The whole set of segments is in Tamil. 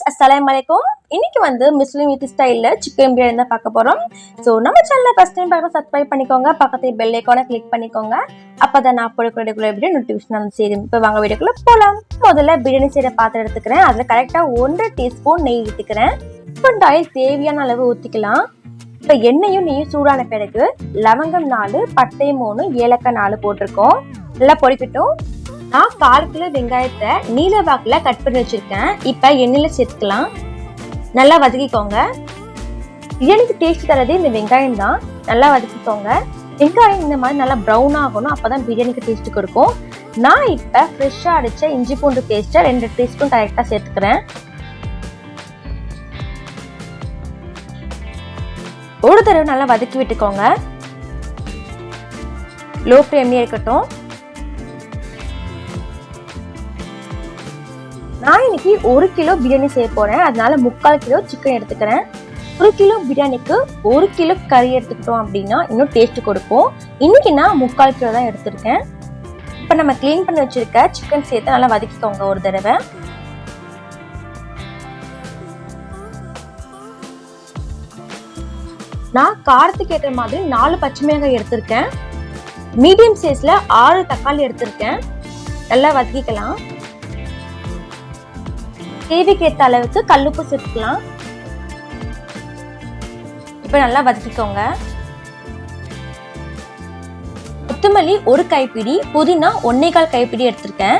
Assalamualaikum. இன்னைக்கு வந்து முஸ்லிம் ஸ்டைல்ல சிக்கன் பிரியாணி தான் பார்க்க போறோம். சோ நம்ம சேனலை ஃபர்ஸ்ட் டைம் பார்க்க சப்ஸ்கிரைப் பண்ணிக்கோங்க, பக்கத்துல பெல் ஐகானை கிளிக் பண்ணிக்கோங்க. அப்பதான் நான் போடுற ரெகுலர் வீடியோ நோட்டிஃபிகேஷன் வந்து சேரும். இப்போ வாங்க வீடியோக்குள்ள போலாம். முதல்ல பிரியாணி செய்யற பாத்திரம் எடுத்துக்கிறேன். அதுல கரெக்டா 1 டீஸ்பூன் நெய் ஊத்திக்கிறேன். இப்போ ஆயில் தேவையான அளவு ஊத்திக்கலாம். இப்போ எண்ணெயும் நெய்யும் சூடான பிறகு லவங்கம் 4, பட்டை 3, ஏலக்காய் 4 போட்டிருக்கோம். நல்லா பொரிக்கட்டும். நான் 1/4 கிலோ வெங்காயத்தை நீல வாக்குல கட் பண்ணி வச்சிருக்கேன். இப்ப எண்ணெயில சேர்த்துக்கலாம். நல்லா வதக்கிக்கோங்க. பிரியாணிக்கு டேஸ்ட் தரது இந்த வெங்காயம் தான். நல்லா வதக்கிக்கோங்க. வெங்காயம் இந்த மாதிரி நல்லா ப்ரௌன் ஆகணும், அப்பதான் பிரியாணிக்கு டேஸ்ட் கொடுக்கும். நான் இப்ப ஃப்ரெஷ்ஷா அடிச்ச இஞ்சி பூண்டு பேஸ்ட்டை 2 டீஸ்பூன் கரெக்டா சேர்த்துக்கிறேன். ஒரு தடவை நல்லா வதக்கி விட்டுக்கோங்க. லோ ஃப்ளேம்லயே இருக்கட்டும். நான் இன்னைக்கு 1 கிலோ பிரியாணி செய்ய போறேன். அதனால 3/4 கிலோ சிக்கன் எடுத்துக்கிறேன். 1 கிலோ பிரியாணிக்கு 1 கிலோ கறி எடுத்துக்கிட்டோம் அப்படின்னா இன்னும் டேஸ்ட் கொடுக்கும். இன்னைக்கு நான் 3/4 கிலோ தான் எடுத்திருக்கேன். இப்ப நம்ம கிளீன் பண்ணி வச்சிருக்க சிக்கன் சேர்த்து நல்லா வதக்கிக்கோங்க ஒரு தடவை. நான் காரத்துக்கு ஏற்ற மாதிரி 4 பச்சை மிளகாய் எடுத்திருக்கேன். மீடியம் சைஸ்ல 6 தக்காளி எடுத்திருக்கேன். நல்லா வதக்கிக்கலாம். தேவைக்கு ஏற்ற அளவுக்கு கல்லுப்பு சேர்த்துக்கலாம். இப்ப நல்லா வதக்கிக்கோங்க. கொத்தமல்லி 1 கைப்பிடி, புதினா 1/4 கைப்பிடி எடுத்திருக்கேன்.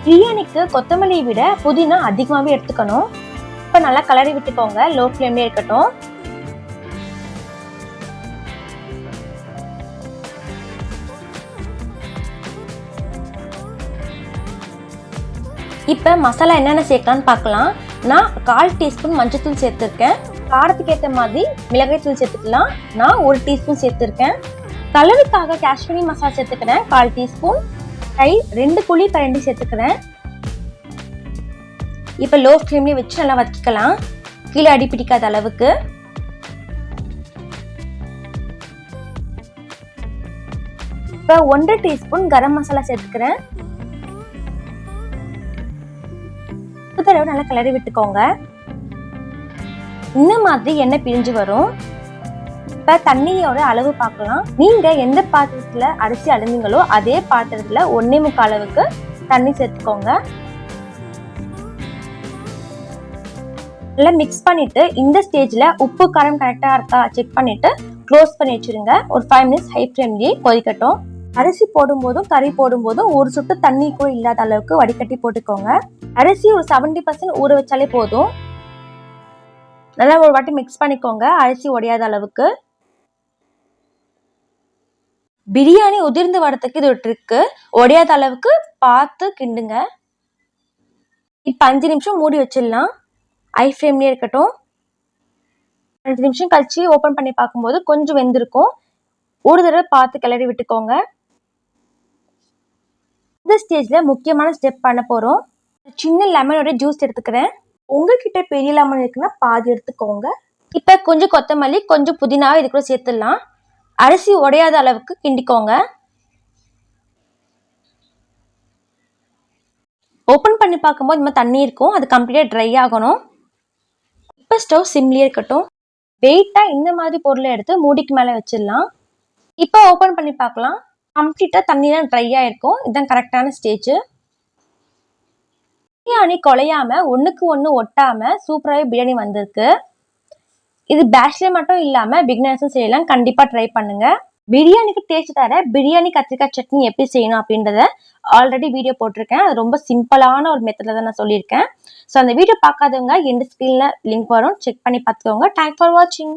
பிரியாணிக்கு கொத்தமல்லியை விட புதினா அதிகமாவே எடுத்துக்கணும். இப்ப நல்லா கலரி விட்டுக்கோங்க. லோ ஃப்ளேம்லயே இருக்கட்டும். இப்போ மசாலா என்னென்ன சேர்க்கலான்னு பார்க்கலாம். நான் 1/4 டீஸ்பூன் மஞ்சள்தூள் சேர்த்துருக்கேன். காரத்துக்கு ஏற்ற மாதிரி மிளகாய் தூள் சேர்த்துக்கலாம். நான் 1 டீஸ்பூன் சேர்த்துருக்கேன். கலருக்காக காஷ்மீரி மசாலா சேர்த்துக்கிறேன் 1/4 டீஸ்பூன். தயிர் 2 குழி கரண்டி சேர்த்துக்கிறேன். இப்போ லோ ஃப்ளேம்லேயே வச்சு நல்லா வதக்கிக்கலாம், கீழே அடி பிடிக்காத அளவுக்கு. இப்போ 1 டீஸ்பூன் கரம் மசாலா சேர்த்துக்கிறேன். தடவை நல்லா கிளறி விட்டுக்கோங்க. இந்த மாதிரி எண்ணெய் பிரிஞ்சு வரும். இப்ப தண்ணியோட அளவு பார்க்கலாம். நீங்க எந்த பாத்திரத்துல அரிசி அழுந்தீங்களோ அதே பாத்திரத்துல 1/4 அளவுக்கு தண்ணி சேர்த்துக்கோங்க. நல்லா மிக்ஸ் பண்ணிட்டு இந்த ஸ்டேஜ்ல உப்பு காரம் கரெக்டா இருக்கா செக் பண்ணிட்டு க்ளோஸ் பண்ணி வச்சிருங்க. ஒரு 5 மினிட்ஸ் ஹை ஃப்ளேம்லயே கொதிக்கட்டும். அரிசி போடும் போதும் கறி போடும் போதும் ஒரு சொட்டு தண்ணி கூட இல்லாத அளவுக்கு வடிகட்டி போட்டுக்கோங்க. அரிசி ஒரு 70% ஊற வச்சாலே போதும். நல்லா ஒரு வாட்டி மிக்ஸ் பண்ணிக்கோங்க, அரிசி உடையாத அளவுக்கு. பிரியாணி உதிர்ந்து வரதுக்கு இது ஒரு ட்ரிக்கு. உடையாத அளவுக்கு பார்த்து கிண்டுங்க. இப்ப 5 நிமிஷம் மூடி வச்சிடலாம். ஹை ஃப்ளேம்லயே இருக்கட்டும். 5 நிமிஷம் கழிச்சு ஓபன் பண்ணி பார்க்கும்போது கொஞ்சம் வெந்திருக்கும். ஒரு தடவை பார்த்து கிளறி விட்டுக்கோங்க. இந்த ஸ்டேஜ்ல முக்கியமான ஸ்டெப் பண்ண போறோம். சின்ன லெமனோட ஜூஸ் எடுத்துக்கிறேன். உங்ககிட்ட பெரிய லெமன் இருக்குன்னா பாதி எடுத்துக்கோங்க. இப்ப கொஞ்சம் கொத்தமல்லி, கொஞ்சம் புதினாவை இது கூட சேர்த்துடலாம். அரிசி உடையாத அளவுக்கு கிண்டிக்கோங்க. ஓபன் பண்ணி பார்க்கும்போது இந்த மாதிரி தண்ணி இருக்கும், அது கம்ப்ளீட்டா ட்ரை ஆகணும். இப்ப ஸ்டவ் சிம்லயே இருக்கட்டும். வெயிட்டா இந்த மாதிரி பொருளை எடுத்து மூடிக்கு மேல வச்சிடலாம். இப்ப ஓபன் பண்ணி பார்க்கலாம். கம்ப்ளீட்டா தண்ணிலாம் ட்ரை ஆயிருக்கும். இதுதான் கரெக்டான ஸ்டேஜ். பிரியாணி குலையாம ஒண்ணுக்கு ஒண்ணு ஒட்டாம சூப்பராகவே பிரியாணி வந்திருக்கு. இது பேச்சுலர் மட்டும் இல்லாம பிகினர்ஸும் செய்யலாம். கண்டிப்பா ட்ரை பண்ணுங்க. பிரியாணிக்கு டேஸ்ட் தர பிரியாணி கத்திரிக்காய் சட்னி எப்படி செய்யணும் அப்படின்றத ஆல்ரெடி வீடியோ போட்டிருக்கேன். அது ரொம்ப சிம்பிளான ஒரு மெத்தட்ல தான் நான் சொல்லியிருக்கேன். ஸோ அந்த வீடியோ பார்க்காதவங்க எந்த ஸ்க்ரீன்ல லிங்க் வரும், செக் பண்ணி பார்த்துக்கோங்க. தேங்க்ஸ் ஃபார் வாட்சிங்.